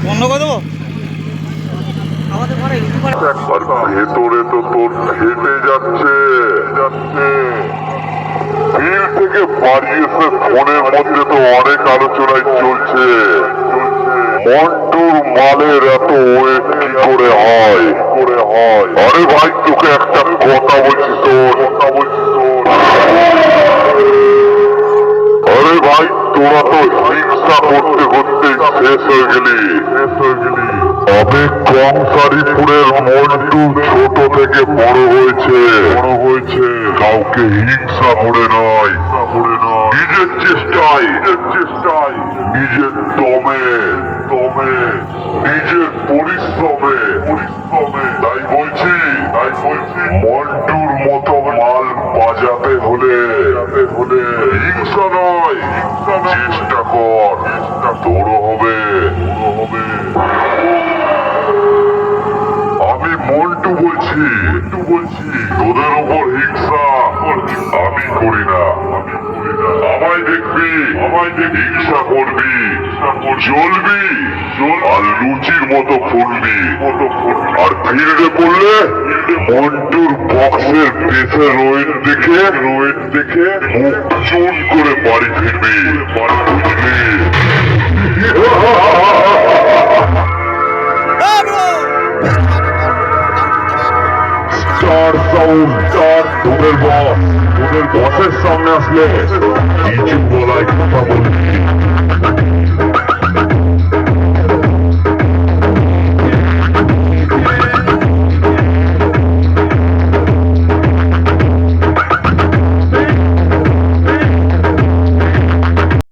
বন্ধ করে দেবো। ভেতরে তো তোর ফেটে যাচ্ছে যাচ্ছে ভিড় থেকে বাড়ি এসে ফোনের মধ্যে তো অনেক আলোচনায় চলছে মন্টুর মালের এত ওয়েট কি করে হয় আরে ভাই তোকে একটা কথা বলছি তোর আরে ভাই তোরা তো হিংসা করতে করতে শেষ হয়ে গেলি তবে কংসারীপুরের মন্টু ছোট থেকে বড় হয়েছে কাউকে হিংসা করে নয় নিজের চেষ্টায় নিজের দমে নিজের পরিশ্রমে তাই বলছি মন্টুর মতো মাল বাজাতে হলে হিংসা নয় চেষ্টা কর তোরও হবে আমি মন্টু বলছি তোদের উপর হিংসা আমি করি না আমায় দেখবি হিংসা করবি জ্বলবি আর লুচির মতো ফুলবি আর ফিরবে পড়লে মন্টুর বক্সের দেশের রোয়েট দেখে মুখ চুন করে বাড়ি ফিরবি বুঝলি স্টার সাউন্ড তোদের বসের সামনে আসলে